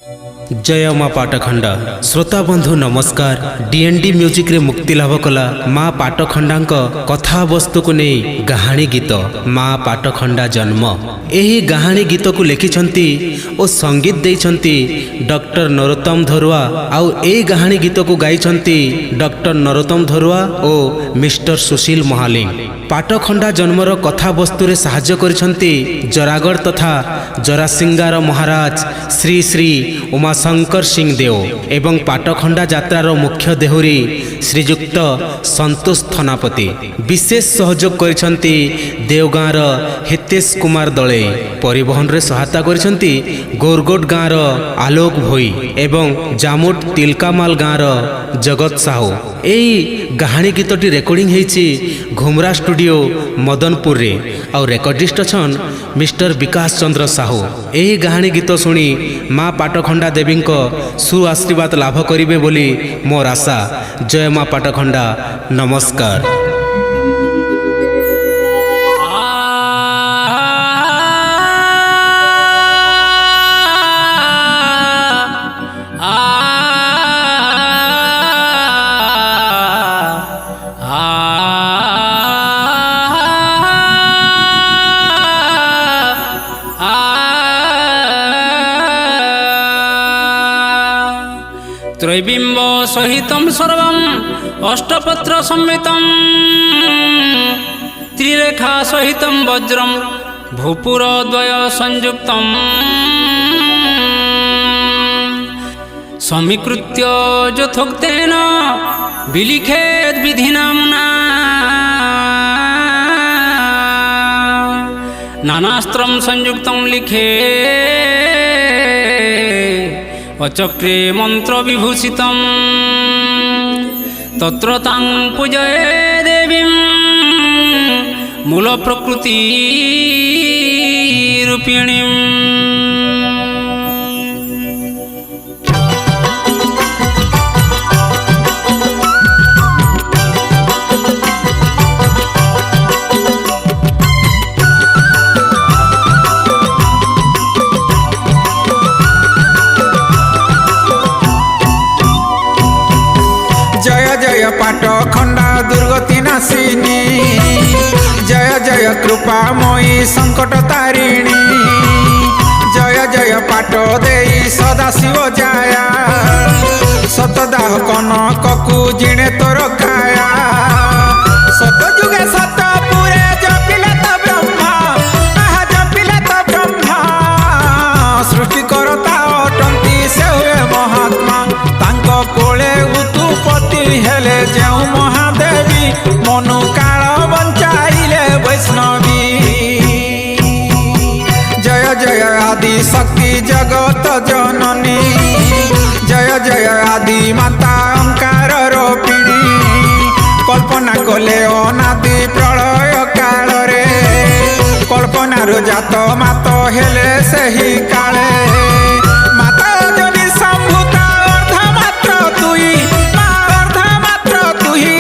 जय माँ पाटखंडा श्रोता बंधु नमस्कार। डीएनडी म्यूजिक रे मुक्ति लाभ कला माँ पाटखंडा कथा वस्तु को नहीं कहानी गीत माँ पाटखंडा जन्म। यही कहानी गीत को लिखिछंती और संगीत देइछंती डॉक्टर नरोत्तम धरुआ। आउ ए कहानी गीत को गाइछंती डॉक्टर नरोत्तम धरुआ और मिस्टर सुशील महालिंग। पाटखंडा जन्मर कथा वस्तु रे साहाय्य करिछंती जरागढ़ तथा जरासिंगार महाराज श्री श्री उमाशंकर सिंह देव एवं पाटखंडा यात्रार मुख्य देहुरी श्रीजुक्त संतोष थनापति। विशेष सहयोग करिछंती देवगाँर हितेश कुमार दले। परिवहन रे सहायता करिछंती गोरगोट गाँर आलोक भोई एवं जामुट तिलकामाल गाँर जगत साहू। एई कहानी गीतटी रेकर्डिंग हेछि घुमरा स्टूडियो मदनपुर रे और रेकर्डिस्ट छन मिस्टर विकास चंद्र साहू। एही कहानी गीत सुनी माँ पाटखंडा देवी को सुआशीर्वाद लाभ करिवे बोली मोर आशा। जय माँ पाटखंडा नमस्कार। त्रैबिंब सहितं सर्वम् अष्टपत्र संहितं त्रिरेखा सहितं वज्रं भूपुरद्वय संयुक्तं समीकृत्य यथोक्तेन विलिखेत् विधिनाम्ना नानास्त्रं संयुक्तं लिखे अचक्रे मंत्र विभूषितं तत्र तां पूजये देवीं मूल प्रकृति रूपिणीम्। पाटखंडा दुर्गति नाशिनी जय जय कृपामयी संकट तारिणी जय जय पाट देई सदा शिव जाया सतदाह कनकु जिणे तोर काया सत जुगे सत पुरे जपिले तो ब्रह्मा आहा जपिले तो ब्रह्मा सृष्टि करता अटंती से हुए महात्मा तांको कोले उत्पत्ति हेले जेउ महादेवी मनु काल बंचाइले वैष्णवी जय जय आदि शक्ति जगत जननी जय जय आदि माता ओंकार रूपिणी कल्पना कले अनादि प्रलय काल रे कल्पनार जात मात हेले सही काले माता जनी संभूता अर्ध मात्र तुई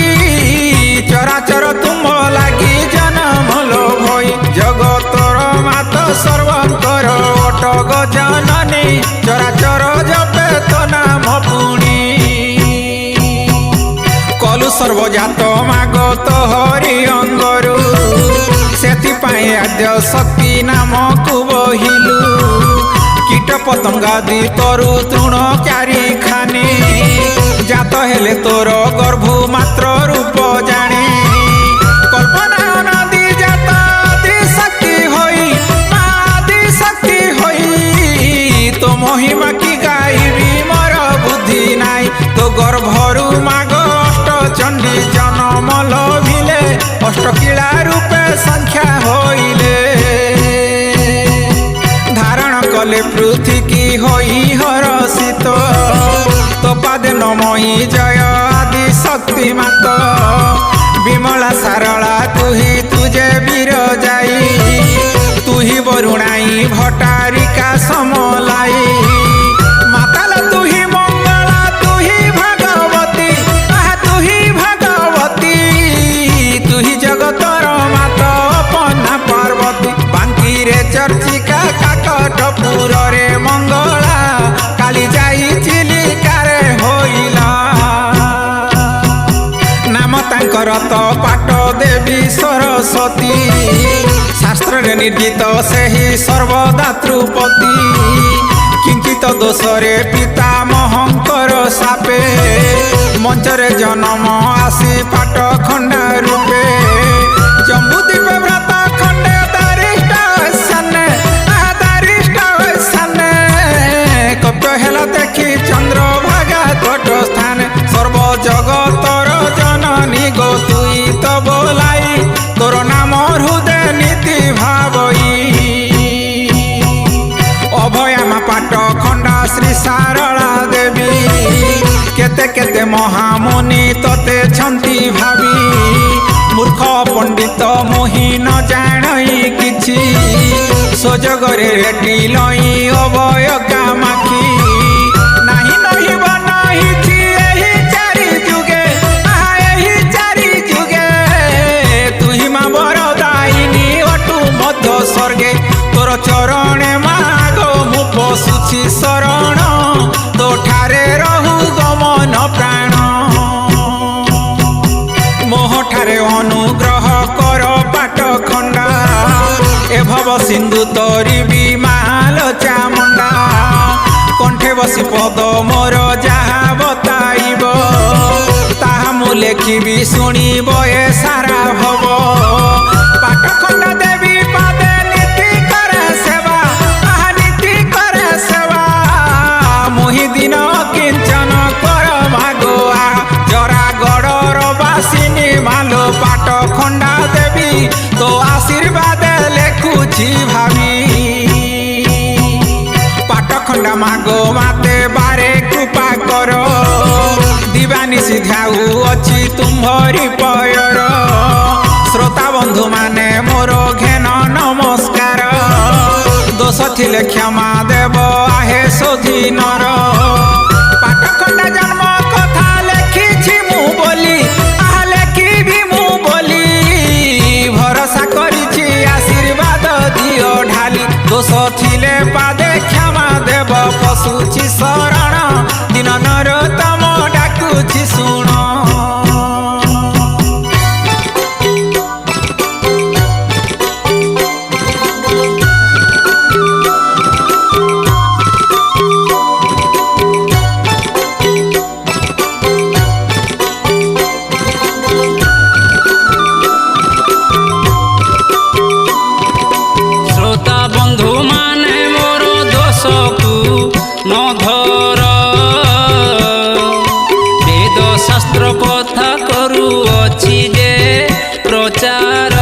चराचर तुम लागी जन्म लो भई जगतर मात सर्वंकर अटग जननी चराचर जपे तो नाम पुणी कलु सर्वजात मागत हरि अंगरु सेथिपाई आद्य शक्ति नाम को बहिलु कीट पतंगादि तरु तृण चारि खानी जात हेले तोर गर्भ मात्र रूप जानी कल्पना नदी जात आदि शक्ति होई आदि शक्ति होई तो महिमा की गाइबी मोर बुद्धि नाई तो गर्भरु माग अष्ट चंडी जन्म लभिले अष्टकीला रूपे संख्या होइले धारण कले पृथ्वी की होई हरषित तो पादे नमयी जय आदि शक्ति मात विमला सारला तुही तुझे वीर जाई तुही बरुणाई भटारिका समलाई माताल तुही मंगला तुही भागवती आहा तुही भागवती तुही जगतर मात अपना पार्वती बांकी रे चर्चिका काकटपुर रे मंगला काली देवी सरस्वती शास्त्र निर्जित से ही सर्वदातृपति किंचित दोषरे पिता महंकर सापे मंचरे जन्म आसी पाट खंडा रूपे जम्बूद्वीप व्रत खंडे कप्य हेला देखी चंद्रभागा तट स्थान सर्व जगतर जननी गो तुई तो बोलाई तोर नाम हृदय नीति भावई अभयामा पाट खंडा श्री सारला देवी केते केते महामुनि तते छंती भावी मूर्ख पंडित मोहि न जाणई किछि सोजगरे रेटी लई अभय कामाखी नाही नहीं बनाही छी एही चारि जुगे एही चारि जुगे तुही मा बरदायिनी अटु मध्य स्वर्गे तोर चरणे मागो मु पशुछि शरण तो ठारे रहु गमन प्राण मोहठारे अनुग्रह कर पाट खंडा ए भव सिंधु तोरी विमाल चामुंडा कंठे बसी पद मोर जहा बताइब ताहा मु लेखिबी शुणिब ए सारा भव पाट खंडा देवी पादे नीति करे सेवा आहा नीति करे सेवा मुहि दिन किंचन कर मागोआ जरा गड़र बासिनी मालो पाट खंडा देवी तो आशीर्वाद लेखुछि भावी पाट खंडा मागो माते बारे कृपा कर दिवानी सिधाऊ अच्छी तुम्हारी पयर श्रोता बंधु माने मोर घेन नमस्कार दोष थिले क्षमा देव आहे शोधीनर पाट खंडा जन्म कथा लेखिछि मु बोली आहा लेखिबी मु बोली भरोसा करिछि आशीर्वाद दियो ढाली दोष थिले पादे क्षमा देव पशुछि शरण दिन नरोत्तम डाकुछि शुण কথা করুଅছি যে প্রচার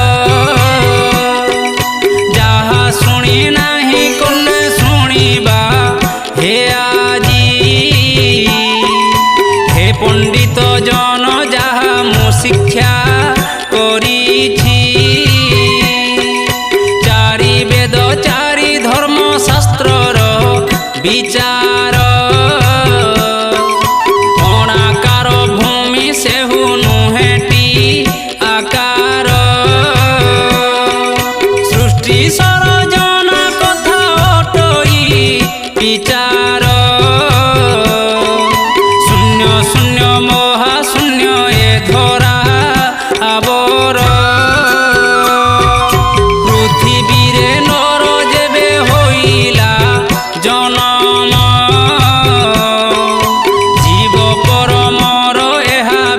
যাহা শুনি নাহি কলে শুনিবা হে আজি হে পণ্ডিত জন যাহা মু শিক্ষা করিছি চারি বেদ চারি ধর্ম শাস্ত্রর বিচার सेहु नुहेटी आकार सृष्टि सरजन कथा अटई विचार शून्य शून्य महाशून्य ए धरा आवर पृथ्वी रे नर जेबे होइला जनम जीव परमर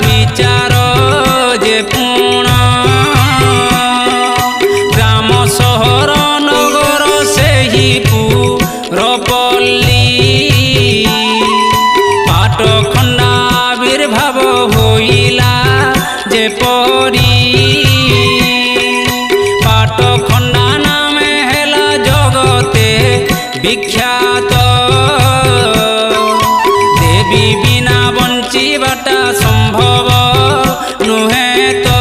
विचार जे पूर्ण ग्राम सहर नगर से ही पुरपल्ली पाट खंडा आविर्भाव होइला जे परी पाट खंडा नामे हेला जगते विख्यात देवी बिना बंचिबाटा संभव नुहे तो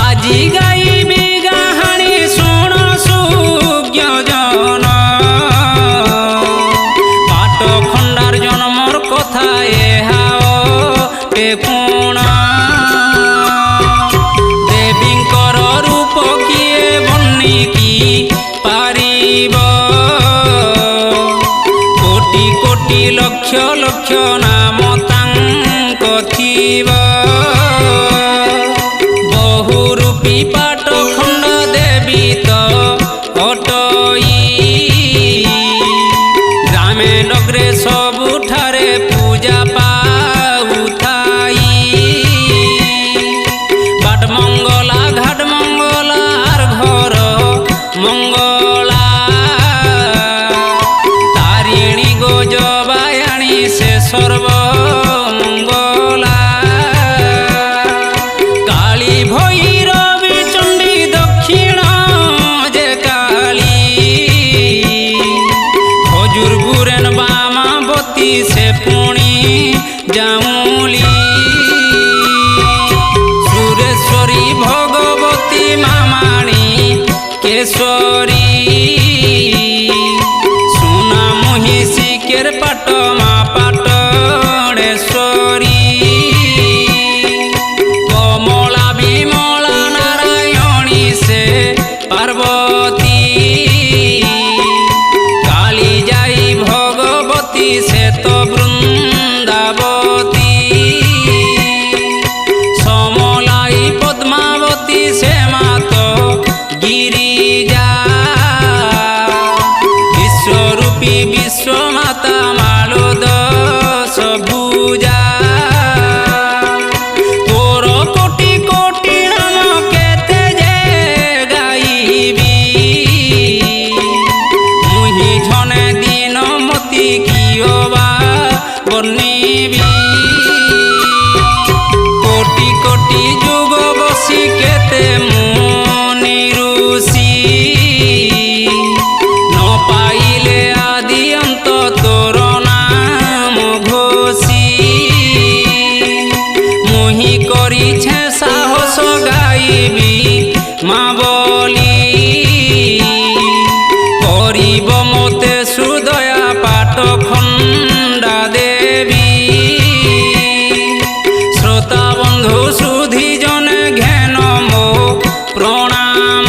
আজি গাইবি গাহানি শুণ সুজ্ঞ জন পাট খন্ডার জন্মর কথা এহা টেকুণ দেবীঙ্কর রূপ কিয়ে বর্ণিকি পারিব কোটি কোটি লক্ষ লক্ষ নাম তাঙ্ক থিব ରୂପୀ ପାଟ ଖଣ୍ଡ ଦେବୀ ତ ଅଟଇ ଗ୍ରାମେ ନଗରେ ସବୁଠାରେ ପୂଜା ପାଉଥାଇ ବାଟ ମଙ୍ଗଲା ଘାଟ ମଙ୍ଗଲା ଆର ଘର ମଙ୍ଗଳା ତାରିଣୀ ଗୋଜବାୟାଣୀ ସେ ସର୍ବ ମଙ୍ଗଳା କାଳୀ ଭୈରବୀ ଚଣ୍ଡୀ ଦକ୍ଷିଣ ଯେ କାଳୀ ହଜୁର ଗୁରେନ ବାମାବତୀ ସେ ପୁଣି ଜାଉଁଲି ସୁରେଶ୍ୱରୀ ଭଗବତୀ ମାମାଣୀ କେଶରୀ ସୁନା ମହିଷୀ କେର ପାଟ ମା ପାଟଣେଶ୍ୱରୀ কমলা বিমলা নারায়ণী সে পার্বতী কালী যাই ভগবতী সে তো বৃন্দাবতী সমলাই পদ্মাবতী সে মাত গিরিজা বিশ্বরূপী বিশ্বমাতা মালদ সভুজা কোটি কোটি যুগ বসি কেতে মুনি ঋষি ন পাইলে আদি অন্ত তোর নাম ঘোষি মুহি করিছে সাহস গাইবি মা বলি করিব মতে সুদয়া পাট খণ্ডা দেবী শ্রোতা বন্ধু সুধি জনে ঘেন মো প্রণাম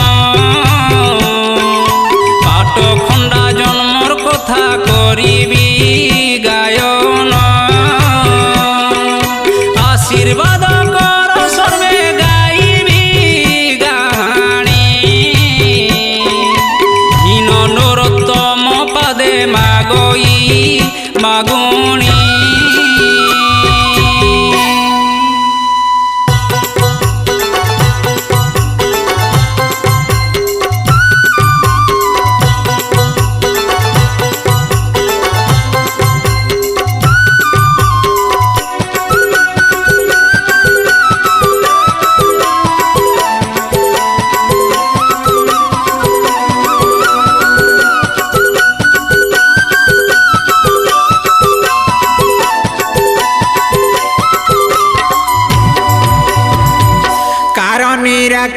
পাট খণ্ডা জন্মর কথা করিবি গায়ন আশীর্বাদ কর সর্বে গাইবি গাহাণী হীন নরোত্তম পাদে মাগই মাগুণী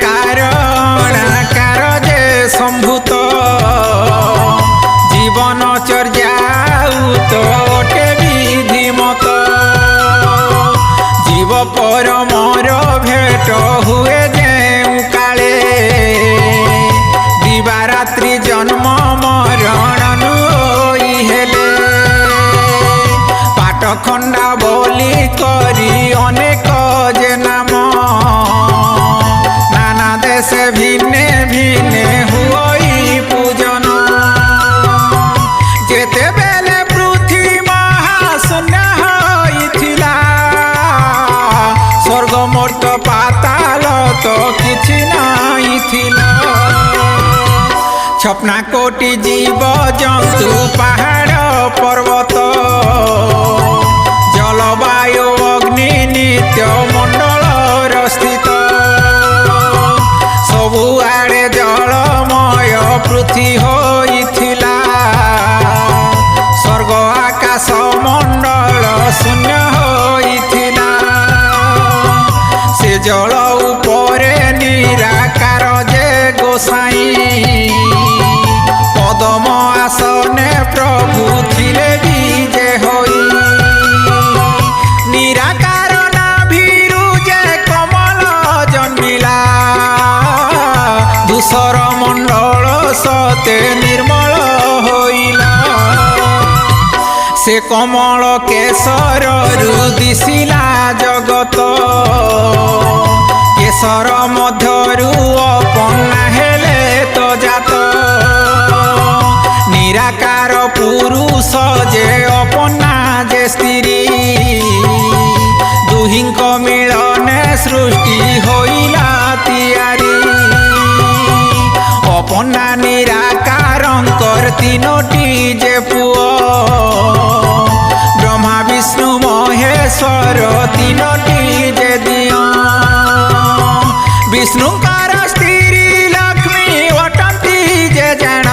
কারণাকার যে সম্ভূত জীবন চর্যাউত ওটে বিধিমত জীব পরমর ভেট হুয়ে যেউ কালে দিবারাত্রি জন্ম মরণ হেলে পাট খণ্ডা বলি করি অনেক যে নাম দেশে ভিন্নে ভিন্নে হুই পূজন যেতেবেলে পৃথিবী মহাশূন্য হইছিলা স্বর্গ মর্ত পাতাল তো কিছু নাই ছিলা ছপনা কোটি জীব জন্তু পাহাড় পর্বত জলবায়ু অগ্নি নিত্য মণ্ডলর স্থিত ସବୁଆଡ଼େ ଜଳମୟ ପୃଥ୍ୱୀ ହୋଇଥିଲା ସ୍ୱର୍ଗ ଆକାଶ ମଣ୍ଡଳ ଶୂନ୍ୟ ହୋଇଥିଲା ସେ ଜଳ ଉପରେ ନିରାକାର ଯେ ଗୋସାଇଁ ପଦମ ଆସନେ ପ୍ରଭୁ ଥିଲେ ବିଜେ ହୋଇ ନିରାକାର ନାଭିରୁ ଯେ କମଳ ଜନ୍ମିଲା ধূসর মণ্ডল সতে নির্মল হইলা সে কমল কেশরু দিশিলা জগত কেশর মধ্যরু ନିରାକାର ପୁରୁଷ ଯେ ଅପନା ଯେ ସ୍ତ୍ରୀ ଦୁହିଁଙ୍କ ମିଳନେ ସୃଷ୍ଟି ହୋଇଲା ତିଆରି ଅପନା ନିରାକାରଙ୍କର ତିନୋଟି ଯେ ପୁଅ ବ୍ରହ୍ମା ବିଷ୍ଣୁ ମହେଶ୍ୱର ତିନୋଟି ଯେ ଦିଅ ବିଷ୍ଣୁଙ୍କର ସ୍ତ୍ରୀ ଲକ୍ଷ୍ମୀ ଅଟନ୍ତି ଯେ ଜାଣ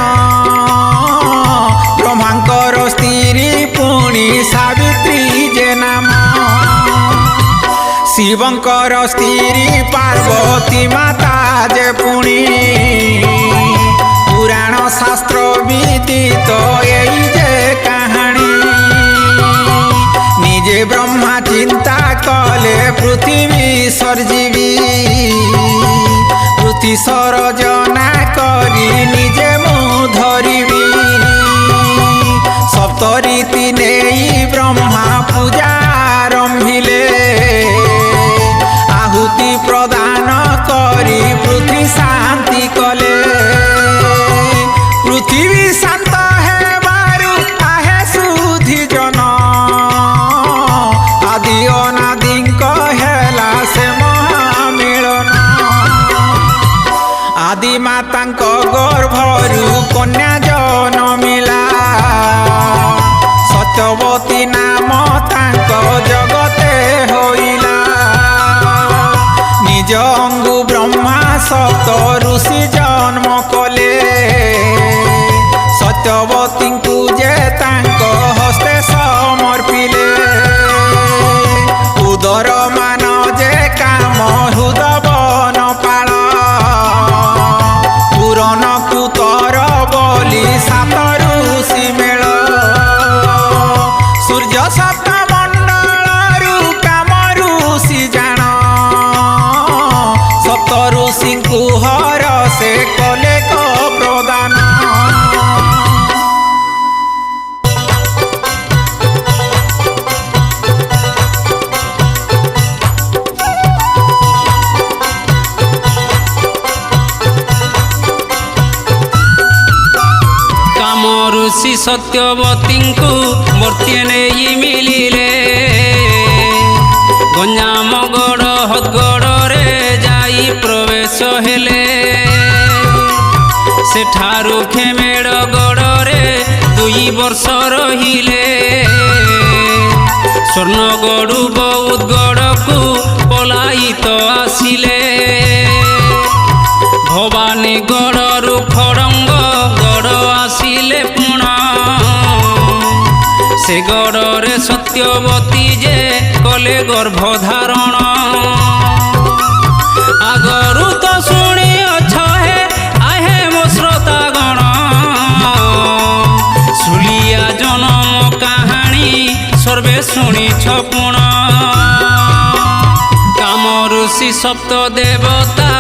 ବ୍ରହ୍ମାଙ୍କର ସ୍ତ୍ରୀ ପୁଣି ସାବିତ୍ରୀ ଯେ ନାମ ଶିବଙ୍କର ସ୍ତ୍ରୀ ପାର୍ବତୀ ମାତା ଯେ ପୁଣି ପୁରାଣ ଶାସ୍ତ୍ର ବିଦିତ ଏଇ ଯେ କାହାଣୀ ନିଜେ ବ୍ରହ୍ମା ଚିନ୍ତା କଲେ ପୃଥିବୀ ସର୍ଜିବି ପୃଥି ସରଜନା କରି ନିଜେ ମୁଁ ଧରିବି ସପ୍ତରୀତି ନେଇ ବ୍ରହ୍ମା ପୂଜା ଆରମ୍ଭିଲେ ଆହୁତି ପ୍ରଦାନ କରି ପୃଥ୍ୱୀ ଶାନ୍ତି କଲେ ପୃଥିବୀ ଶାନ୍ତ ହେବାରୁ ଆହେ ସୁଧି ଜନ ଆଦି ଅନାଦିଙ୍କ ହେଲା ସେ ମହାମିଳନ ଆଦି ମାତାଙ୍କ ଗର୍ଭରୁ କନ୍ୟା ଜନମିଲା ସତ୍ୟବତୀ ନାମ ତାଙ୍କ ଜଗତେ ହୋଇଲା ନିଜ ଅଙ୍ଗୁ ବ୍ରହ୍ମା ସପ୍ତ ଋଷି ଜନ୍ମ କଲେ ସତ୍ୟବତୀଙ୍କୁ ଯେ ତାଙ୍କ ହସ୍ତେ ସମର୍ପିଲେ ଉଦର ମାନ ଯେ କାମ ହୃଦବନ ପାଳ ପୂରଣକୁ ତର ବୋଲି ସାତ ଋଷି ମେଳ ସୂର୍ଯ୍ୟ ସପ୍ତ ମଣ୍ଡଳରୁ କାମ ଋଷି ଜାଣ ସପ୍ତ ଋଷିଙ୍କୁ ହର ସେ କଲେ କ ପ୍ରଦାନ କାମ ଋଷି ସତ୍ୟବତୀଙ୍କୁ ମୂର୍ତ୍ତି ନେଇ ମିଳିଲେ ଗଞ୍ଜାମ ଗଡ଼ ହଦଗଡ଼ରେ ଯାଇ ପ୍ରବେଶ ହେଲେ ସେଠାରୁ ଖେମେଡ଼ ଗଡ଼ରେ 2 ବର୍ଷ ରହିଲେ ସ୍ୱର୍ଣ୍ଣଗଡ଼ୁ ବୌଦ୍ଧଗଡ଼କୁ ପଲାୟିତ ଆସିଲେ ଭବାନୀଗଡ଼ରୁ ଖଡ଼ଙ୍ଗ ଗଡ଼ ଆସିଲେ ପୁଣ ସେ ଗଡ଼ରେ ସତ୍ୟବତୀ ଯେ କଲେ ଗର୍ଭଧାରଣ ଆଗରୁ ତ ଶୁଣିଅଛ ହେ ଆହେ ମୋ ଶ୍ରୋତାଗଣ ଶୁଲିଆ ଜନମ କାହାଣୀ ସର୍ବେ ଶୁଣିଛ ପୁଣ କାମ ଋଷି ସପ୍ତ ଦେବତା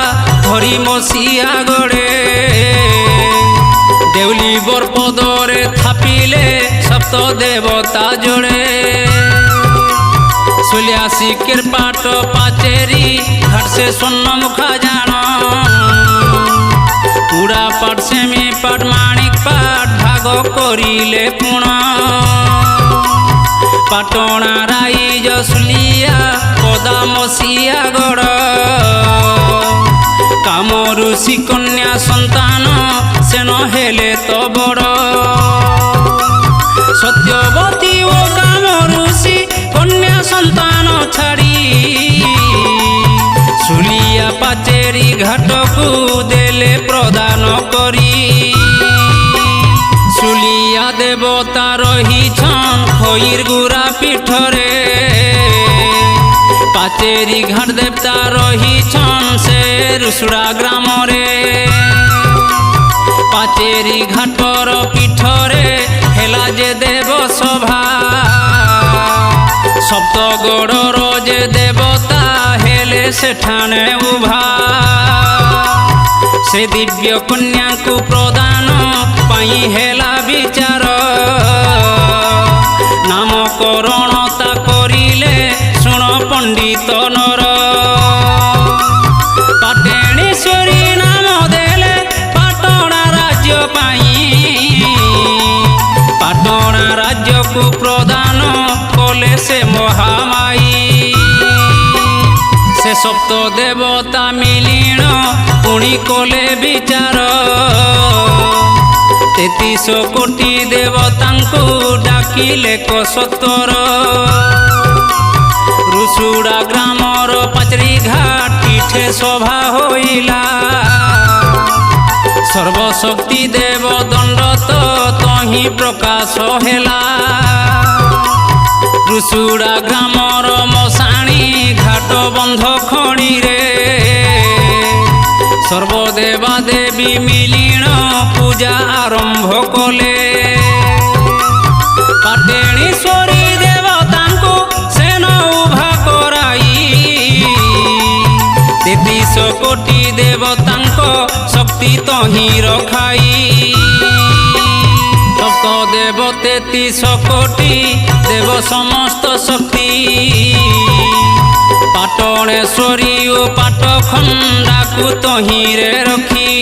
ଧରି ମସିଆ ଗଡ଼େ ଦେଉଲି ବରପଦରେ ଥାପିଲେ ସପ୍ତ ଦେବତା ଯୋଡ଼େ ଶୁଲିଆ ଶିକିର ପାଟ ପାଚେରୀ ଘାଟ ସେ ସ୍ୱର୍ଣ୍ଣ ମୁଖା ଜାଣ ଉଡ଼ା ପାଟ ସେମି ପାଟ ମାଣିକ ପାଟ ଭାଗ କରିଲେ ପୁଣ ପାଟଣା ରାଇଜ ଶୁଲିଆ ପଦା ମସିଆ ଗଡ଼ କାମ ଋଷି କନ୍ୟା ସନ୍ତାନ ସେନ ହେଲେ ତ ବଡ଼ ସତ୍ୟବତୀ ଓ କାମ ଋଷି କନ୍ୟା ସନ୍ତାନ ଛାଡ଼ି ଶୁଲିଆ ପାଚେରୀ ଘାଟକୁ ଦେଲେ ପ୍ରଦାନ କରି ଶୁଲିଆ ଦେବତା ରହିଛନ୍ ଖଇର ଗୁରା ପୀଠରେ ପାଚେରୀ ଘାଟ ଦେବତା ରହିଛନ୍ ସେ ରୁଷୁଡ଼ା ଗ୍ରାମରେ ପାଚେରୀ ଘାଟର ପୀଠରେ ହେଲା ଯେ ଦେବ ସଭା ସପ୍ତଗଡ଼ର ଯେ ଦେବତା ହେଲେ ସେଠାନେ ଉଭା ସେ ଦିବ୍ୟ କନ୍ୟାଙ୍କୁ ପ୍ରଦାନ ପାଇଁ ହେଲା ବିଚାର ନାମକରଣ ତା କରିଲେ ଶୁଣ ପଣ୍ଡିତ ନର ପାଟଣେଶ୍ୱରୀ ନାମ ଦେଲେ ପାଟଣା ରାଜ୍ୟ ପାଇଁ ତହିଁକୁ ପ୍ରଦାନ କଲେ ସେ ମହାମାଇ। ସେ ସପ୍ତ ଦେବତା ମିଲିଣ ପୁଣି କଲେ ବିଚାର, 33 କୋଟି ଦେବତାଙ୍କୁ ଡାକିଲେ କସତର। ରୁଷୁଡ଼ା ଗ୍ରାମର ପାଚେରୀ ଘାଟିଠେ ସଭା ହୋଇଲା, ସର୍ବଶକ୍ତି ଦେବ ଦଣ୍ଡତ ତହିଁ ପ୍ରକାଶ ହେଲା। ରୁଷୁଡ଼ା ଗ୍ରାମର ମଶାଣୀ ଘାଟ ବନ୍ଧ ଖଣିରେ, ସର୍ବଦେବା ଦେବୀ ମିଲିଣ ପୂଜା ଆରମ୍ଭ କଲେ। ପାଟେଣୀଶ୍ୱରୀ ଦେବତାଙ୍କୁ ସେନ ଉଭା କରାଇ, 33 କୋଟି ଦେବତାଙ୍କ ଶକ୍ତି ତହିଁ ରଖାଇ। ସପ୍ତ ଦେବ 33 କୋଟି ଦେବ ସମସ୍ତ ଶକ୍ତି, ପାଟଣେଶ୍ୱରୀ ଓ ପାଟଖଣ୍ଡାକୁ ତହିଁରେ ରଖି।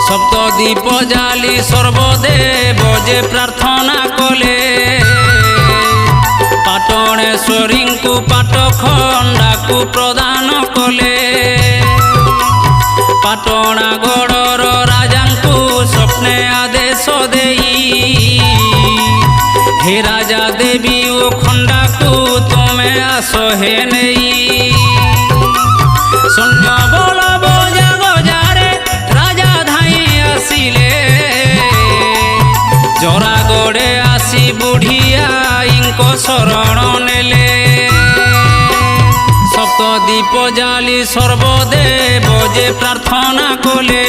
ସପ୍ତ ଦୀପ ଜାଲି ସର୍ବଦେବ ଯେ ପ୍ରାର୍ଥନା କଲେ, ପାଟଣେଶ୍ୱରୀଙ୍କୁ ପାଟଖଣ୍ଡାକୁ ପ୍ରଦାନ କଲେ। ପାଟଣାଗଡ଼ର ରାଜାଙ୍କୁ ସ୍ୱପ୍ନେ ଆଦେଶ ଦେଇ, ହେ ରାଜା ଦେବୀ ଓ ଖଣ୍ଡାକୁ ତୁମେ ଆସ ହେ ନେଇ। ଶୂନ୍ୟ ବଳ ବଜା ଗଜାରେ ରାଜା ଧାଇଁ ଆସିଲେ, ଜରାଗଡ଼େ ଆସି ବୁଢ଼ିଆଇଙ୍କ ଶରଣ ନେଲେ। ସପ୍ତ ଦୀପ ଜାଲି ସର୍ବଦେବ ଯେ ପ୍ରାର୍ଥନା କଲେ,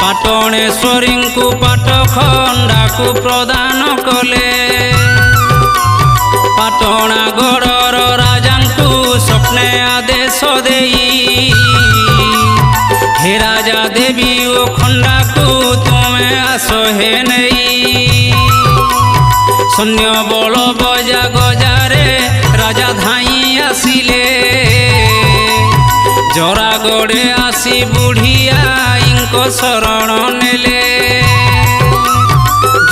ପାଟଣେଶ୍ୱରୀଙ୍କୁ ପାଟଖଣ୍ଡାକୁ ପ୍ରଦାନ କଲେ। ପାଟଣାଗଡ଼ର ରାଜାଙ୍କୁ ସ୍ୱପ୍ନେ ଆଦେଶ ଦେଇ, ହେ ରାଜା ଦେବୀ ଓ ଖଣ୍ଡାକୁ ତୁମେ ଆସ ହେ ନେଇ। ସୈନ୍ୟ ବଳ ବଜା ଗଜାରେ ରାଜା ଧାଇଁ ଆସିଲେ, ଜରାଗଡ଼େ ଆସି ବୁଢ଼ିଆଇଙ୍କ ଶରଣ ନେଲେ।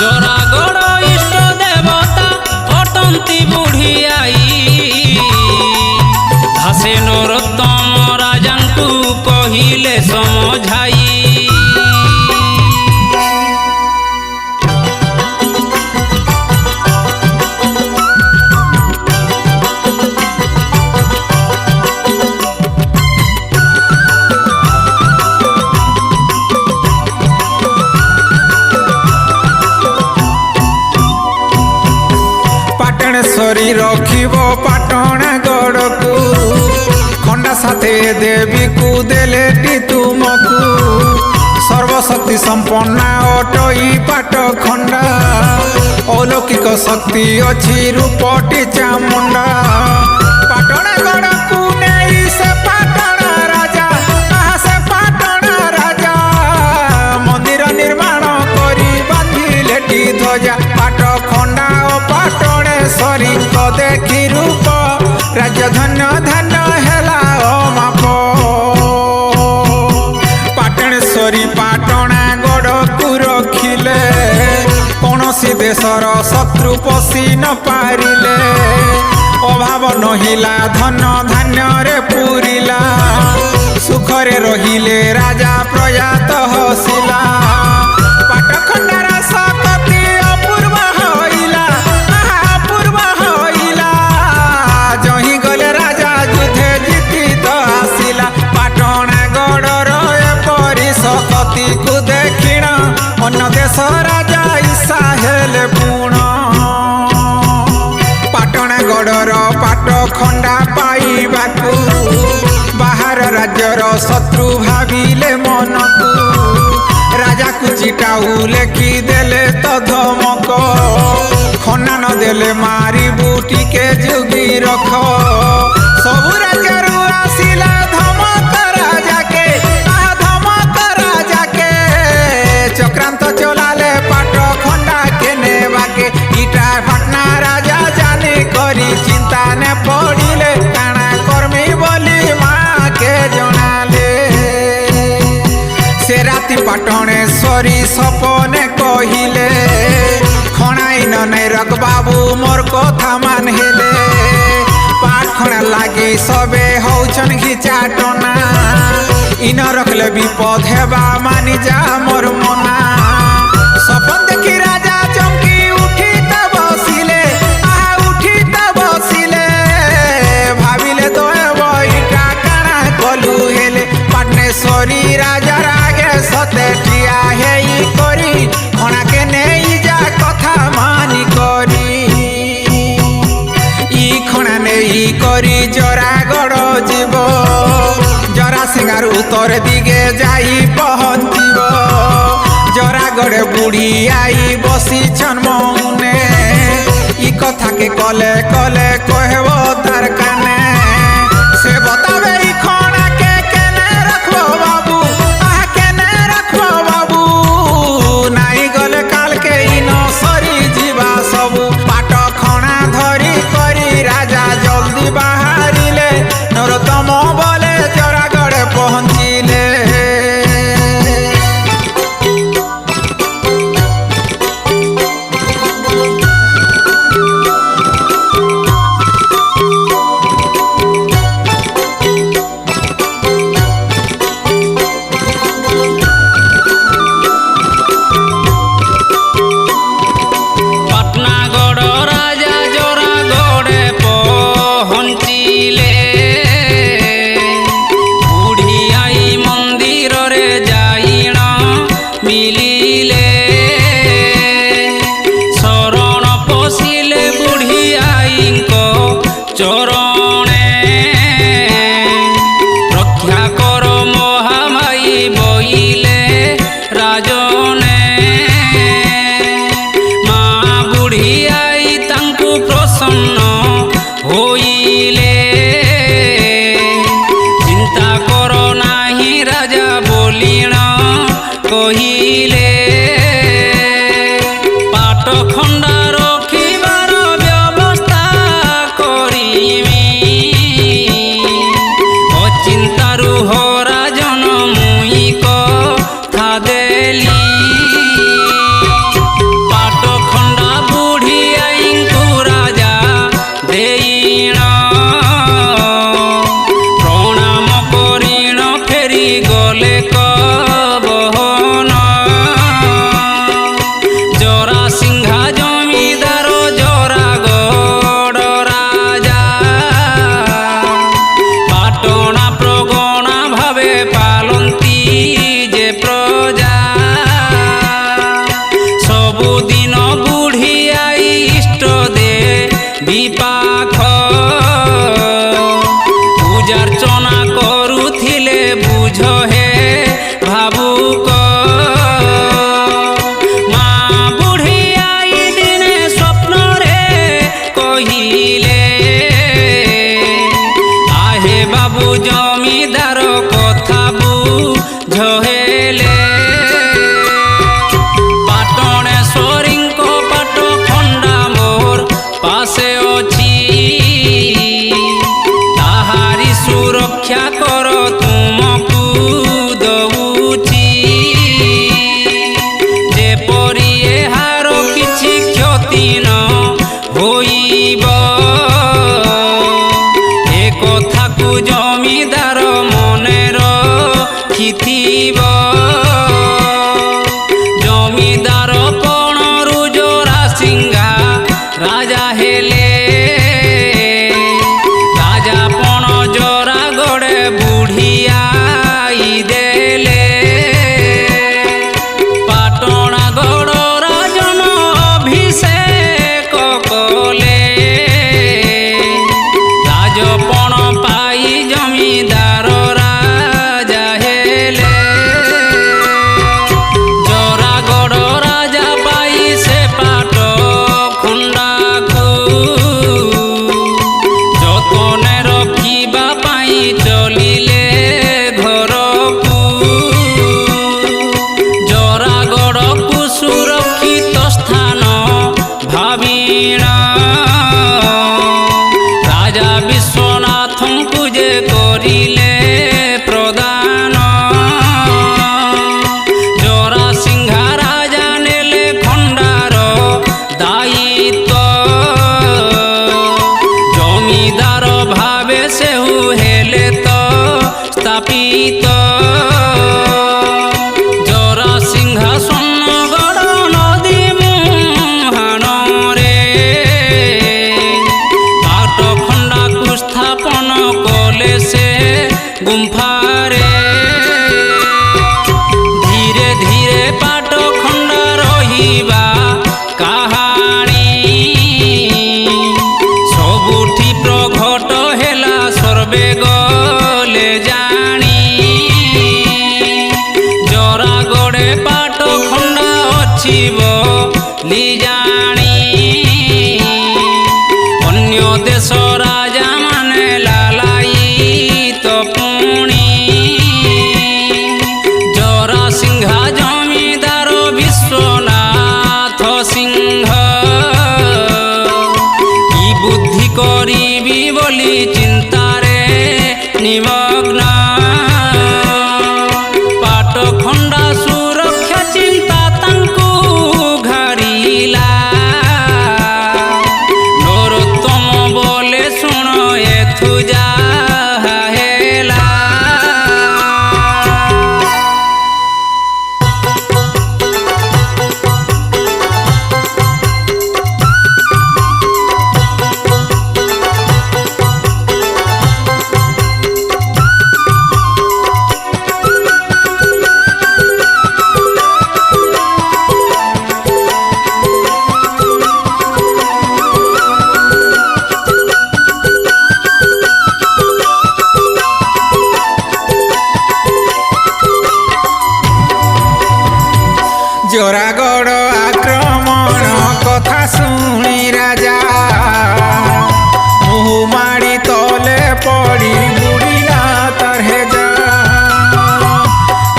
ଜରାଗଡ଼ ଇଷ୍ଟ ଦେବତା ଅଟନ୍ତି ବୁଢ଼ିଆଇ, ଘାସେ ନରୋତ୍ତମ ରାଜାଙ୍କୁ କହିଲେ ସମଝାଇ। ପାଟଣେଶ୍ୱରୀ ରଖିବ ପାଟଣାଗଡ଼କୁ, ଖଣ୍ଡା ସାଥେ ଦେବୀକୁ ଦେଲେଟି ତୁମକୁ। ସର୍ବଶକ୍ତି ସମ୍ପନ୍ନା ଅଟଇ ପାଟଖଣ୍ଡା, ଅଲୌକିକ ଶକ୍ତି ଅଛି ରୂପଟି ଚାମୁଣ୍ଡା। ପାଟଣାଗଡ଼କୁ ନେଇ ସେ ପାଟଣା ରାଜା, ସେ ପାଟଣା ରାଜା ମନ୍ଦିର ନିର୍ମାଣ କରି ବାନ୍ଧିଲେଟି ଧ୍ୱଜା। ପାଟଖଣ୍ଡା ଓ ପାଟଣେଶ୍ୱରୀଙ୍କ ଦେଖି ରୂପ, ରାଜ୍ୟ ଧନ୍ୟ ଧନ୍ୟ ହେଲା ଅମାପ। ପାଟଣେଶ୍ୱରୀ ପାଟଣାଗଡ଼କୁ ରଖିଲେ, କୌଣସି ଦେଶର ଶତ୍ରୁ ପଶି ନ ପାରିଲେ। ଅଭାବ ନହିଲା ଧନ ଧାନ୍ୟରେ ପୁରିଲା, ସୁଖରେ ରହିଲେ ରାଜା ପ୍ରଜା ତ ହସିଲା। ପାଟଖଣ୍ଡାର ଶକ୍ତି ଅପୂର୍ବ ହୋଇଲା, ଅପୂର୍ବ ହୋଇଲା। ଜହିଁ ଗଲେ ରାଜା ଯୁଦ୍ଧେ ଜିତି ତ ଆସିଲା। ପାଟଣାଗଡ଼ର ଏପରି ଶକ୍ତିକୁ ଦେଖିଣ, ଅନ୍ୟ ଦେଶ ରାଜା ଇଚ୍ଛା ହେଲେ ପୁଣ। ପାଟଣାଗଡ଼ର ପାଟଖଣ୍ଡା ପାଇବାକୁ, ବାହାର ରାଜ୍ୟର ଶତ୍ରୁ ଭାବିଲେ ମନକୁ। ରାଜାକୁ ଚିଟାଉ ଲେଖି ଦେଲେ ତ ଧମକ, ଖନା ନ ଦେଲେ ମାରିବୁ ଟିକେ ଯୁଗି ରଖ। ସବୁ ରାଜ୍ୟରୁ ଆସିଲା ଧମକ ରାଜାକେ, ଧମକ ରାଜାକେ। ଚକ୍ରାନ୍ତ ଚଲାଲେ ପାଟଖଣ୍ଡା କେ ନେବାକେ, ଇଟା ପାଟନା ରାଜା ଜାନି କରି ଚିନ୍ତା ନେ ପଡ଼ିଲେ। କାଣା କର୍ମି ବୋଲି ମାକେ ଜଣାଲେ, ସେ ରାତି ପାଟଣେଶ୍ୱରୀ ସପନେ କହିଲେ, नहीं रख बाबू मोर कथा मान हेले पाठ खणा लागे सबे हौछन घिचा टोना इन रखले विपद हेबा मानी जा मोर मना सपन देखी राजा चमकी उठी त बसिले आहा उठी त बसिले भाबिले तो बईटा काना कलु हेले पाटनेश्वरी राजा रागे सते ठिया हेई करी खणा के नेई जा कथा मानी करी इ खणा नेई करी जरागढ़ जीव जरा सिंगार उत्तर दिगे जाई पहंचिब जरागढ़ बुढ़ी आई बसी छन मौने इ कथा के कले कले कहब तार काने से बतावे इ खणा के केने रखबो बाबू आहा केने रखबो बाबू नाई गले काल के इन सरी जीवा सबू पाट खणा धरी करी राजा जल्दी बाहरिले नरोत्तम बोले जरागढ़ पहुँचिले পাটনাগড় রাজা জরাগড়ে পহঞ্চিলে বুঢ়ী আই মন্দিରରେ যাইণ মিলিলে শরণ পশিলে বুঢ়ী আইଙ୍କ চরণে রক্ষা কর মহামাই বইলে রাজনে মা বুঢ়ী আই তাଙ୍କୁ প্রসন্ন হইলে চিন্তা কর নাহি রাজা বলিণ কহিলে পাট খণ্ডা রখিবার ব্যবস্থা করিমি অচিন্তারু হরাজন মুই কথা দেলি পাট খণ্ডা বুঢ়ী আইଙ୍କୁ রাজা দেইণ প্রণাম করিণ ফেরি গলে কবহন জরা সিংহা জমিদার জরাগড় রাজা পাটনা প্রগণা ভাবে পালন্তি যে প্রজা ସବୁଦିନ ବୁଢ଼ୀ ଆଇ ଇଷ୍ଟ ଦେବୀ ପାଖ ପୂଜାର୍ଚ୍ଚନା କରୁଥିଲେ ବୁଝ ହେ ଭାବୁକ ମା ବୁଢ଼ୀ ଆଇ ଦିନେ ସ୍ୱପ୍ନରେ କହିଲେ ଆହେ ବାବୁ ଜମିଦାର କଥା ବୁଝ ହେଲେ ପାଟଣେଶ୍ୱରୀଙ୍କ ପାଟ ଖଣ୍ଡା ମୋର ପାଶେ ଅଛି ଗୁମ୍ଫାରେ ଧୀରେ ଧୀରେ ପାଟ ଖଣ୍ଡା ରହିବା କାହାଣୀ ସବୁଠି ପ୍ରଘଟ ହେଲା ସର୍ବେ ଗଲେ ଜାଣି ଜରାଗଡ଼େ ପାଟ ଖଣ୍ଡା ଅଛି ବୋଲି ଜାଣି ଅନ୍ୟ ଦେଶ ରାଜା ମାନେ ଲାଲାୟିତ ପୁଣି ଜରାସିଂହା ଜମିଦାର ବିଶ୍ୱନାଥ ସିଂହ କି ବୁଦ୍ଧି କରିବି ବୋଲି ଚିନ୍ତାରେ ନିମଗ୍ନ ପାଟ ଖଣ୍ଡା ସୁରକ୍ଷା ଚିନ୍ତା ତାଙ୍କୁ ଘାରିଲା ନରୋତ୍ତମ ବୋଲେ ଶୁଣ ଏଥୁ ଯାହା ହେଲା ଜରାଗଡ଼ ଆକ୍ରମଣ କଥା ଶୁଣି ରାଜା ମୁହଁ ମାଡ଼ି ତଲେ ପଡ଼ି ବୁଡ଼ିଲା ତାର ହେଜା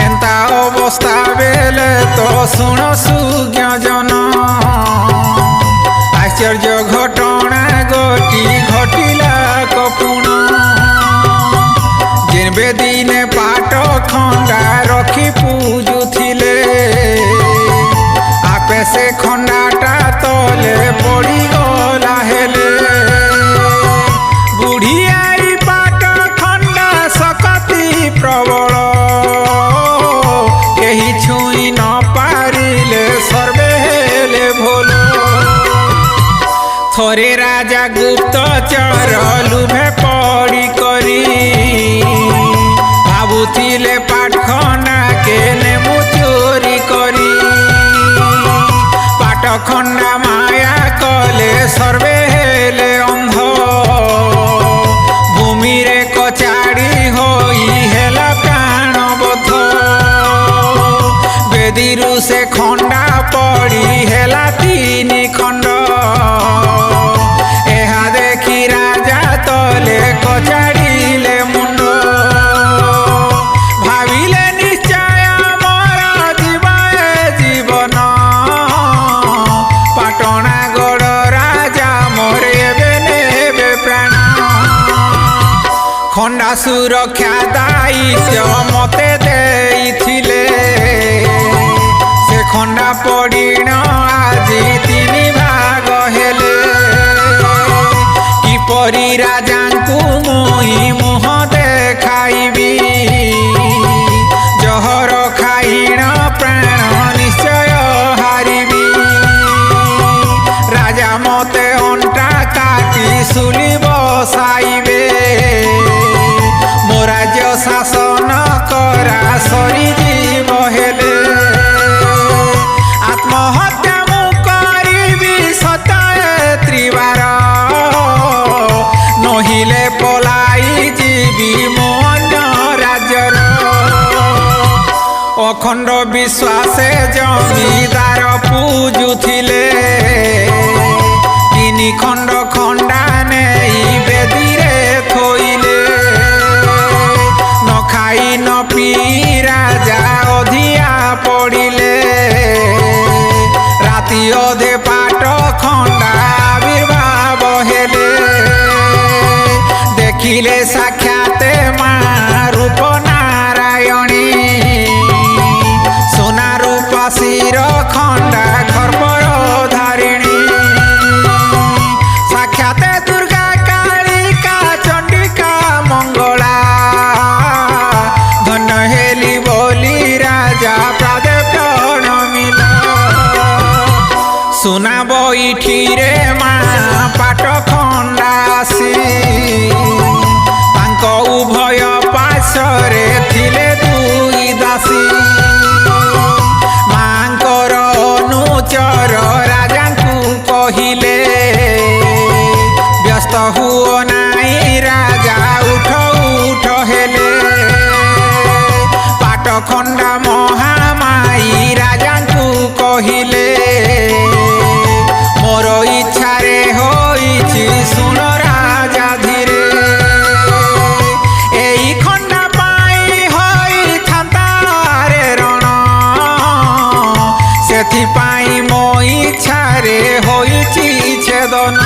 ଏନ୍ତା ଅବସ୍ଥା ବେଲେ ତ ଶୁଣ ସୁଜ୍ଞ ଜନ ଆଶ୍ଚର୍ଯ୍ୟ ଘଟଣା ଘଟିଲା କପୁଣ ଯେବେ ଦିନେ ପାଟ ଖଣ୍ଡା ରଖି ପୂଜୁଥିଲେ ଆପେ ସେ ଖଣ୍ଡାଟା ତଲେ ପଡ଼ିଗଲା ହେଲେ ବୁଢ଼ିଆଇ ପାଟ ଖଣ୍ଡା ସକତି ପ୍ରବଳ କେହି ଛୁଇଁ ନ ପାରିଲେ ସର୍ବେ ହେଲେ ଭଲ ଥରେ ରାଜା ଗୁପ୍ତଚର ଲୁଭେ ପଡ଼ି କରି ଭାବୁଥିଲେ ପାଟ ଖଣ୍ଡା କେନେ ମୁଁ ଚୋରି କରି ପାଟ ଖଣ୍ଡା ମାୟା କଲେ ସର୍ବେ ହେଲେ ଅନ୍ଧ ଭୂମିରେ କଚାଡ଼ି ହୋଇ ହେଲା ପ୍ରାଣବଦ୍ଧ ବେଦୀରୁ ସେ ଖଣ୍ଡା ପଡ଼ି ହେଲା ତିନି ଖଣ୍ଡ ଏହା ଦେଖି ରାଜା ତଲେ କଚାଡ଼ିଲେ ମୁଣ୍ଡ ଭାବିଲେ ନିଶ୍ଚୟ ମୋର ଯିବ ଏ ଜୀବନ ପାଟଣାଗଡ଼ ରାଜା ମୋର ଏବେ ନେବେ ପ୍ରାଣ ଖଣ୍ଡା ସୁରକ୍ଷା ଦାୟିତ୍ୱ ମତେ ଦେଇଥିଲେ ସେ ଖଣ୍ଡା ପଡ଼ିଣ ଆଜି ତିନି ଭାଗ ହେଲେ କିପରି ରାଜାଙ୍କୁ ମୁଇଁ ମୁହଁ ଦେଖାଇବି ଜହର ଖାଇଣ ପ୍ରାଣ ନିଶ୍ଚୟ ହାରିବି ରାଜା ମତେ ଅଣ୍ଟା କାଟି ଶୂଳି ବସାଇବେ ମୋ ରାଜ୍ୟ ଶାସନ କରା ସରିଯିବ ହେଲେ ଆତ୍ମହତ୍ୟା ମୁଁ କରିବି ସତଏ ତ୍ରିବାର ନହିଲେ ପଲାଇ ଯିବି ମୋ ଅନ୍ୟ ରାଜ୍ୟର ଅଖଣ୍ଡ ବିଶ୍ୱାସେ ଜମିଦାର ପୂଜୁଥିଲେ ତିନି ଖଣ୍ଡ ଖଣ୍ଡା ନେଇ ବେଦୀରେ ଥୋଇଲେ ନ ଖାଇ ନ ପିଇ ରାଜା ଅଧିଆ ପଡ଼ିଲେ ରାତି ଅଧେ ପାଟ ଖଣ୍ଡା ଆବିର୍ଭାବ ହେଲେ ଦେଖିଲେ ସାକ୍ଷାତେ ମା ରୂପ ନାରାୟଣୀ সোনা রূপা শির খণ্ডা খর্বর ধারিণী সাক্ষাতে দুর্গা কালিকা চণ্ডিকা মঙ্গলা ধন্য হেলি বলি রাজা প্রাদেব প্রণমিল সোনা বৈঠিরে মা পাট খণ্ডা আসি তাঙ্ক উভয় পাশ ପାଶରେ ଥିଲେ ଦୁଇ ଦାସୀ ମାଙ୍କର ଅନୁଚର ରାଜାଙ୍କୁ କହିଲେ ବ୍ୟସ୍ତ ହୁଅ ନାହିଁ ରାଜା ଉଠ ଉଠ ହେଲେ ପାଟଖଣ୍ଡା ମହାମାଇ ରାଜାଙ୍କୁ କହିଲେ ମୋର ଇଚ୍ଛାରେ ହୋଇଛି ଶୁଣ ରାଜା ଧୀରେ ଏଇ ଖଣ୍ଡା ପାଇଁ ହୋଇଥାନ୍ତା ରେ ରଣ ସେଥିପାଇଁ ମୋ ଇଚ୍ଛାରେ ହୋଇଛି ଛେଦନ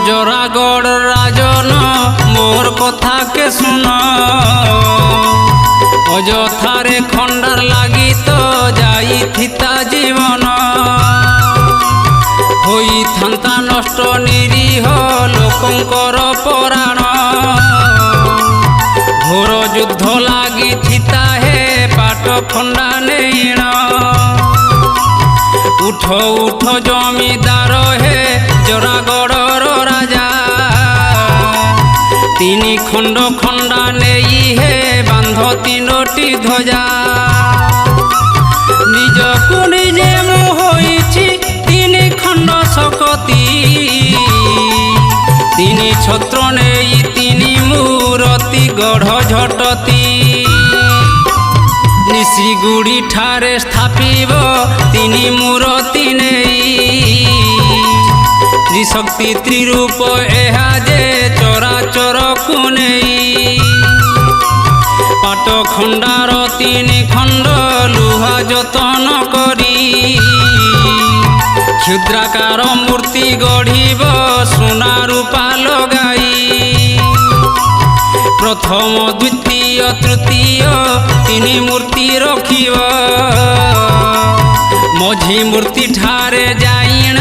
জরাগড় রাজন মোর কথা কে শুন অযথারে খন্ডার লাগি তো যাই থিতা জীবন হইথান্তা নষ্ট নিরীহ লোকঙ্কর পরাণ ঘোর যুদ্ধ লাগি থিতা হে পাট খন্ডা নেইণ উঠ উঠ জমিদার হে জরাগড়র রাজা তিনি খণ্ড খণ্ডা নেই হে বান্ধ তিনোটি ধ্বজা নিজকু নিজে মু হইছি তিনি খণ্ড শকতি তিনি ছত্র নেই তিনি মূরতি গঢ় ঝটতি নিশিগুড়ি ঠারে স্থাপিব তিনি মূরতি নেই ত্রিশক্তি ত্রিরূপ এহা যে চরাচরকু নেই পাট খণ্ডার তিনি খণ্ড লুহা যতন করি ক্ষুদ্রাকার মূর্তি গঢ়িব সোনা রূপা লগাই প্রথম দ্বিতীয় তৃতীয় তিনি মূর্তি রখিব মঝি মূর্তি ঠারে যাইণ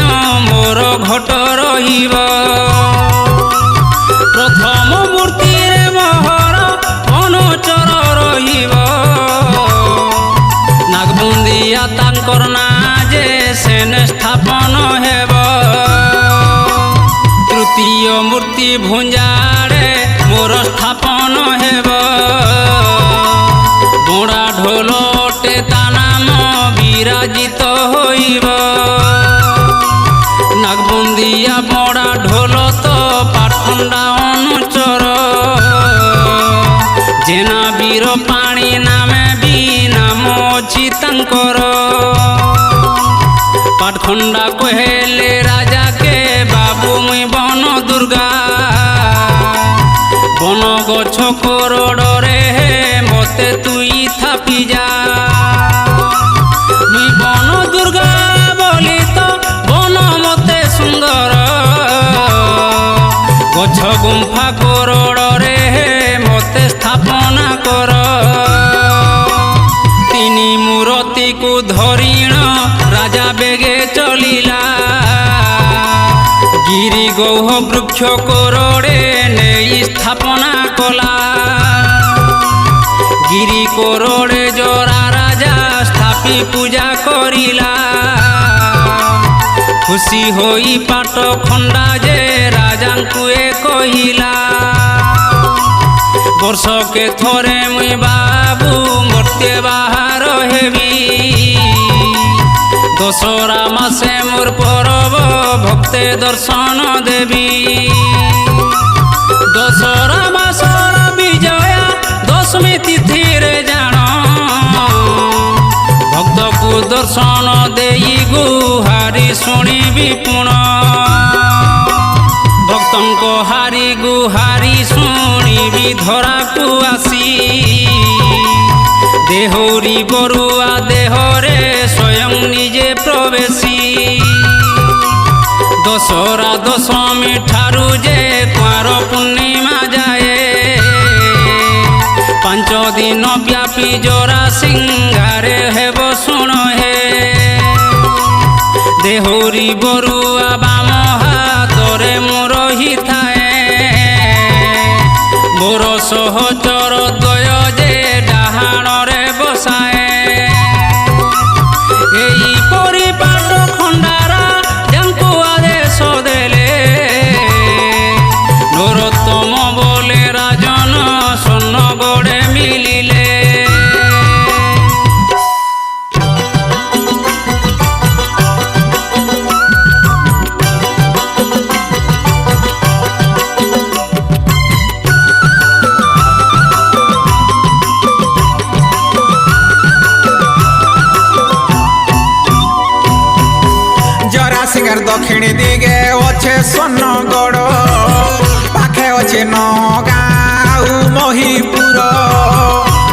মোর ঘট রহিব প্রথম মূর্তিরে মহর অনুচর রহিব নাগবন্দিয়া তাঙ্কর না যে সেন স্থাপন হেব তৃতীয় মূর্তি ভুঞ্জাড়ে মোর স্থাপন হেব বোড়া ঢোলটে তা নাম বিরাজিত হইব নাগবন্দিয়া বড়া ঢোল তো পাটখণ্ডা অনুচর জেনা বীর পাণি নামে বি নাম অছি তাঙ্কর পাটখণ্ডা কহেলে রাজাকে বাবু মুই বন দুর্গা বন গছ করড়রে মতে তুই থাপি যা মুই বন দুর্গা বলি তো বন মতে সুন্দর গছ গুম্ফা করড়রে মতে স্থাপনা কর তিনি মূরতিকু ধরিণ রাজা বেগে চলিলা গিরি গৌহ বৃক্ষ করড়ে নেই স্থাপনা কলা গিরি করড়ে জরা রাজা স্থাপি পূজা করিলা খুশি হই পাট খণ্ডা যে রাজাঙ্কু এ কহিলা বর্ষকে থরে মুই বাবু মর্তে বাহার হেবি দশরা মাসে মোর পরব ভক্তে দর্শন দেবী দশরা মাসর বিজয়া দশমী তিথিরে জাণ ভক্তকু দর্শন দেই গুহারি শুଣିবি পুণ ভক্তঙ্ক হারি গুহারি শুଣିবি ধরাকু আসি দেহরি বরুয়া দেহরে স্বয়ং নিজে প্রবেশী দশরা দশমী ঠারু যে কুয়ার পূর্ণিমা যায় 5 দিন ব্যাপী জরা সিংহারে হেব শুণ হে দেহরি বরুয়া বাম হাতরে মোর হিথায়ে মোর সহজ জরাসিংহার দক্ষিণী দিকে অছে স্বর্ণগড় পাখে অছে নগাঁও মহিপুর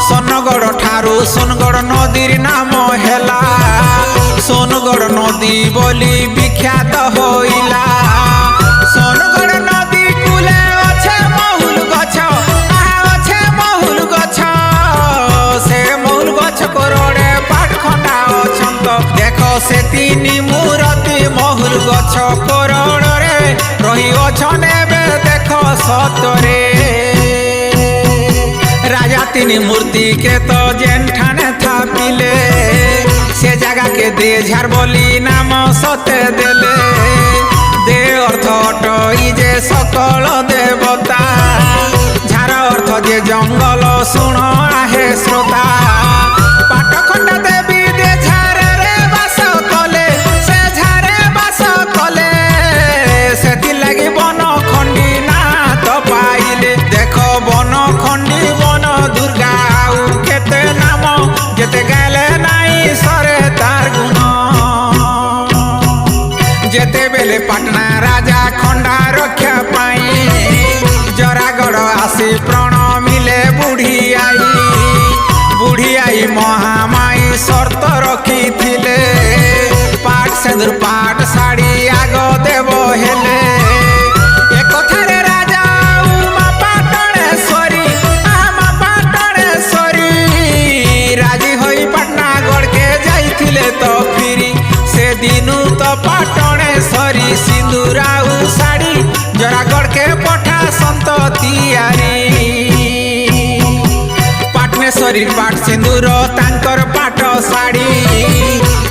স্বর্ণগড় ঠারু সোনগড় নদীর নাম হেলা সোনগড় নদী বলি বিখ্যাত হইলা সোনগড় নদী কূলে অছে মহুল গছ অছে মহুল গছ সে মহুল গছ করড়ে পাটখଣ୍ଡা অছন্ত দেখ সে তিনি মূরতি মহুল গছ করড়রে রহি অছন এবে দেখ সতরে রাজা তিনি মূর্তি কে তো যেনঠানে থাপিলে সে জায়গাকে দে ঝাড় বলি নাম সতে দেলে দে অর্থ অটই যে সকল দেবতা ঝাড় অর্থ যে জঙ্গল শুণ আহে শ্রোতা পাটখণ্ডা দেবী দে ঝাড়ে বাস কলে সে ঝাড়ে বাস কলে সেথিলাগি বন খণ্ডী না তো পাইলে দেখ বন খণ্ডী বন দুর্গা আউ কেতে নাম যেতে গেলে নাই সরে তার গুণ যেতেবেলে পাটনা রাজা খণ্ডা রক্ষা পাই জরাগড় আসি প্রণ মিলে বুঢ়ী আই মহামাই শর্ত রখিଥିଲେ পাট সেন্দুর পাট শাড়ি আগ দেব হেলে একথারে রাজা মা পাটণেশ্বরী রাজি হই পাটনা গড়কে যাইଥିଲେ তো ফিরি সেদিনু তো পাটণেশ্বরী সিন্দুর আউ শাড়ি জরাগড়কে পঠা সন্ত তিয়ারি পাটনেশ্বরীর পাট সিন্দুর তাঙ্কর পাট শাড়ি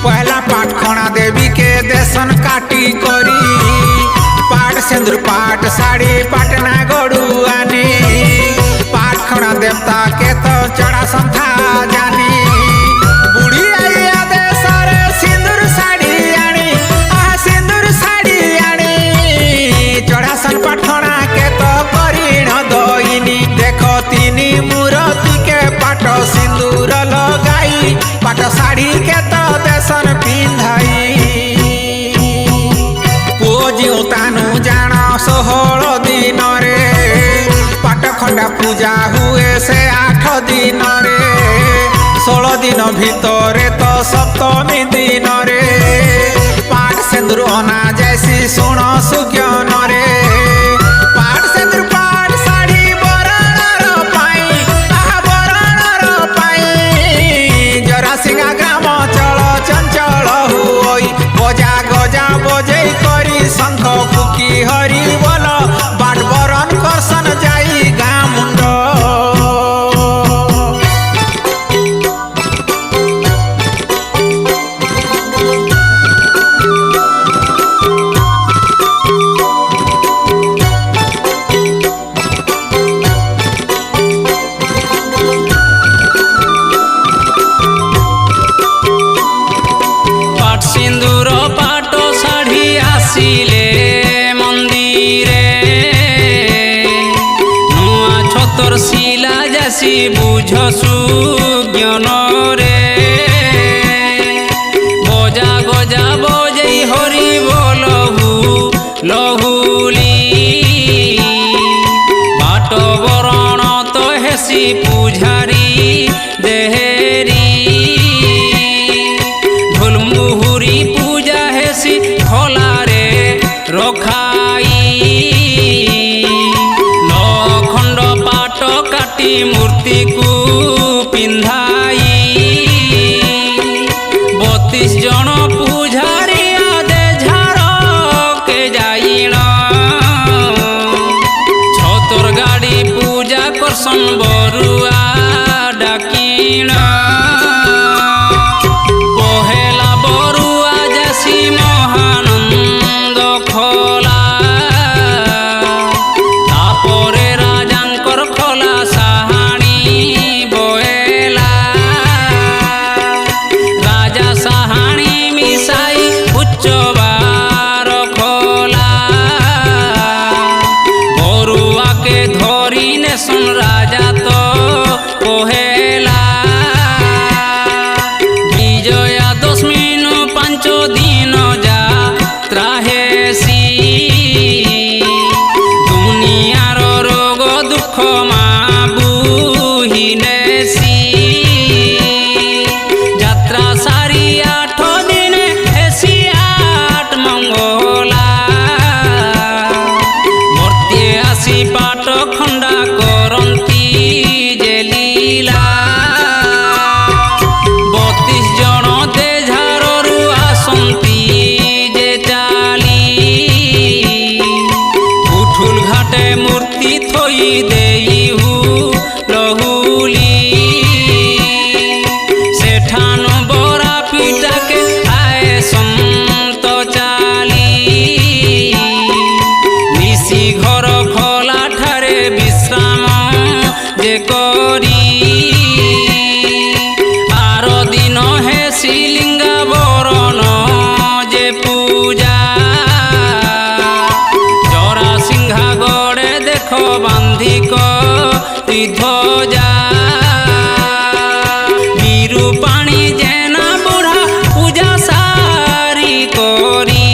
পহলা পাটখଣା দেবী কে দেশন কাটি করি পাট সিন্দুর পাট শাড়ি পাটনা গড়ু আনি পাটখଣା দেবতা কে তো চড়া সন্থা জানি বুড়ি আইয়া দেশরে সিন্দুর শাড়ি আনি সিন্দুর শাড়ি আনি চড়াসন পাটখଣା কে তো করিণ দইনি দেখ তিনি মূরতি কে পাট সিন্দুর লগাই পাট শাড়ি কে তো দেশন পিন্ধাই পুଅ ଝିଅ ତାନୁ ଜାଣ 16 ଦିନରେ ପାଟଖଣ୍ଡା ପୂଜା ହୁଏ ସେ 8 ଦିନରେ 16 ଦିନ ଭିତରେ ତ ସପ୍ତମୀ ଦିନରେ ପାଟ ସିନ୍ଦୁର ଅନା ଯାଇସି ଶୁଣ ସୁଜ୍ଞନରେ ପାଟ ସିନ୍ଦୁର ପାଟ ଶାଢ଼ୀ ବରଣର ପାଇଁ ଜରାସିଂହା ଗ୍ରାମ ଚଳ ଚଞ୍ଚଳ ହୁଇ ବଜା ଗଜା ବଜେଇ କରି ଶଙ୍ଖ ଫୁକି ହରି ବୋଲ ବାଟ ବରণ କରସନ ଯାଇ ଗାଁ ମୁଣ୍ଡ পাট সিন্দুর পাট শাড়ি আসিলে মন্দিরে নূয়া ছতর শিলা যাসি বুঝ সুজ্ঞানরে বজা গজা বজেই হরি বলহু লহুলি বাট বরণ তো হেসি পূজারি দেহেরি ঢোল মুহুরি পূজা হেসি খোলারে রখাই লখণ্ড পাট কাটি মূর্তিকু পিন্ধাই 32 জন পূজারিয়া দে ঝাড়কে যাইণ ছতর গাড়ি পূজা করসন বরুয়া ডাকিণ পহেলা বরুয়া যাসি মহানন্দ খোলা তাপরে রাজাঙ্কর খোলা সাহাণী କରି ଦେଇ ଲହୁଲି ସେଠାନୁ ବରା ପିଟାକେ ଆଏ ସନ୍ତ ଚାଲି ନିଶି ଘର ଖୋଲା ଠାରେ ବିଶ୍ରାମ ଯେ କରି ଆର ଦିନ ହେ ଶ୍ରୀଲିଙ୍ଗା ବରଣ ଯେ ପୂଜା ଜରା ସିଂହା ଗଡ଼େ ଦେଖ ବାନ୍ଧିକ ଧ୍ୱଜା ବିରୁ ପାଣି ଜେନା ବୁଢ଼ା ପୂଜା ସାରି କରି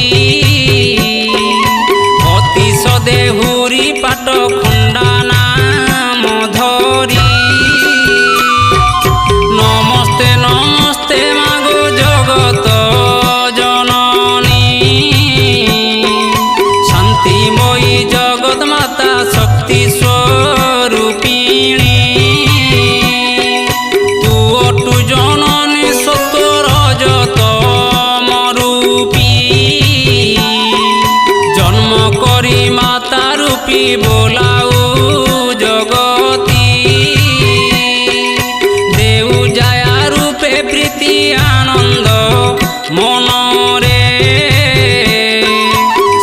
ଅତି ସଦେ ହୁରି ପାଟ ଖଣ୍ଡା ନାମ ଧରି ନମସ୍ତେ ନମସ୍ତେ ମାଗୋ ଜଗତ ଜନନୀ ଶାନ୍ତିମୟୀ ଜଗତ ମାତା ଶକ୍ତି ସ୍ୱରୂପିଣୀ ତୁ ଅଟୁ ଜନନୀ ସତ୍ୟ ରଜତ ମରୂପୀ জন্ম করি মাতা রূপী বোলাও জগতী দেউ জায়া রূপে প্রীতি আনন্দ মনরে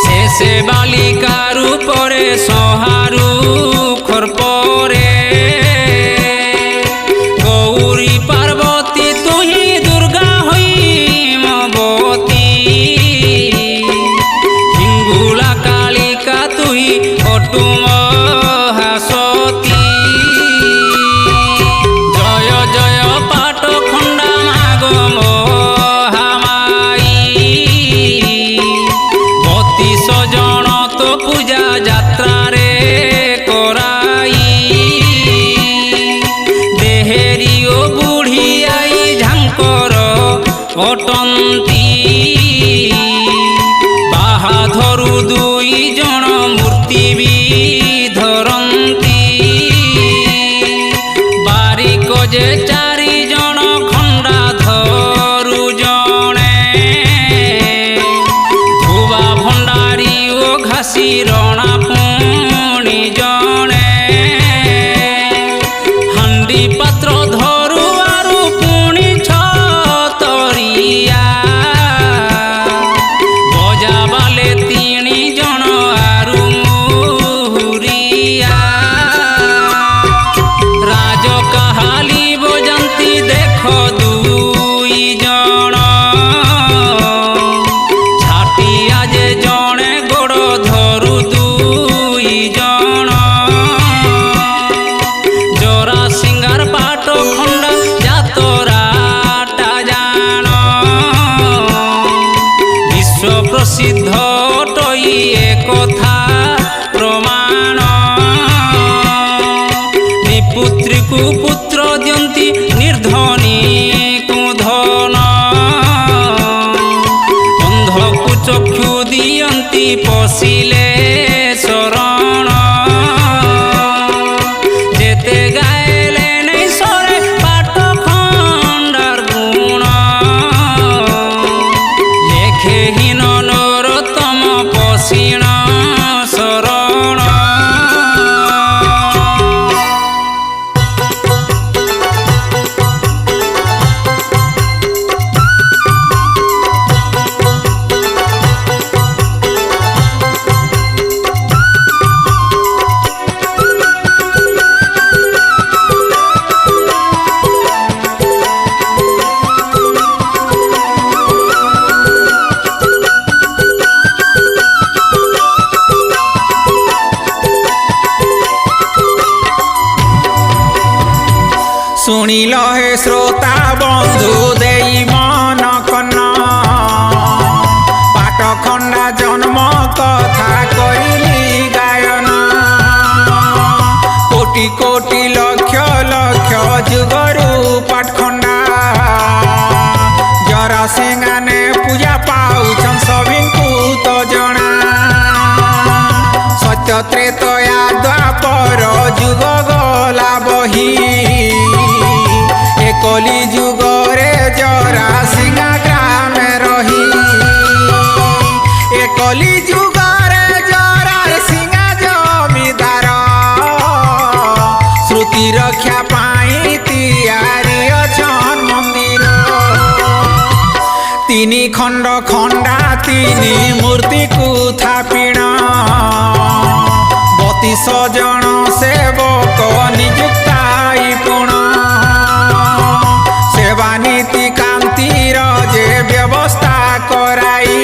শেষে বালিকা রূপরে সহারু খর্পরে গৌরী পার্বতী তুহি দুর্গা হই মবতী হিঙ্গুলা কালিকা তুই অটু মহাসতী জয় জয় পাট খণ্ডা মাগ মহামাই বতিশ জন তো পূজা যাত্রারে করাই দেহেরি ও বুঢ়ী আই ঝাঙ্কর অটন্তী বাহাধরু দুই জন মূর্তি বি ধরন্তি বারিক যে চারি জন খণ্ডা ধরু জনে ধুবা ভণ্ডারী ও ঘাসি রণা পুণি জনে হান্ডি পাত্র ধরু আরু পুণি ছতরিয়া বজাবালে তিনি জন আরু মুহুরিয়া রাজ কাহালি বজান্তি দেখ দুই জন ছাটিয়া যে জনে গোড় ধরু দুই জন জরা সিংহার পাট খণ্ডা যাতরাটা জান বিশ্ব প্রসিদ্ধ টই একথা প্রমাণ নিপুত্রীকু পুত্র দিয়ন্তি নির্ধনী কুধন অন্ধকু চক্ষু দিয়ন্তি পশিলে শরণ যেতে গাইলে নেই সরে পাট খণ্ডার গুণ লেখেহীন নরোত্তম পশিণ শরণ শুনিল হে শ্রোতা বন্ধু দেই মন কন পাট খণ্ডা জন্ম কথা করিলি গায়ন কোটি কোটি লক্ষ লক্ষ যুগরু পাট খণ্ডা জরা সিংহানে পূজা পাউছন সবিଙ୍କୁ তো জনা সত্য ত্রেতয়া দ্বাপর যুগ গলা বহি কলি যুগরে জরা সিংহা গ্রামে রহি কলি যুগরে জরার সিংহা জমিদার ତିନି ମୂର୍ତ୍ତିକୁ ଥାପିଣ 32 ଜଣ ସେବକ ନିଯୁକ୍ତାଇ ପୁଣ ସେବା ନୀତି କାନ୍ତିର ଯେ ବ୍ୟବସ୍ଥା କରାଇ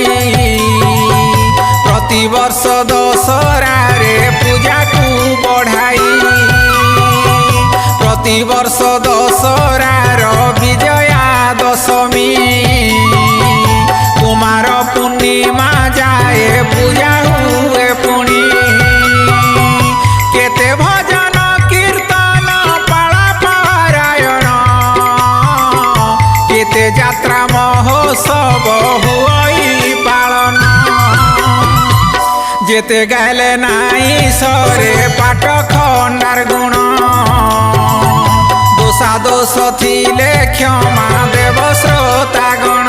ପ୍ରତିବର୍ଷ ଦଶହରାରେ ପୂଜାକୁ ବଢ଼ାଇ ପ୍ରତିବର୍ଷ ଦଶହରାର ବିଜୟା ଦଶମୀ କୁମାର ପୂର୍ଣ୍ଣିମା ଯାଏ ପୂଜା ହୁଏ ପୁଣି କେତେ ଭଜନ କୀର୍ତ୍ତନ ପାଳା ପାରାୟଣ କେତେ ଯାତ୍ରା ମହୋତ୍ସବ ହୁଏ ପାଳନ ଯେତେ ଗାଇଲେ ନାଇଁ ସରେ ପାଠ ଖଣ୍ଡାର ଗୁଣ ଦୋଷା ଦୋଷ ଥିଲେ କ୍ଷମା ଦେବ ଶ୍ରୋତାଗଣ।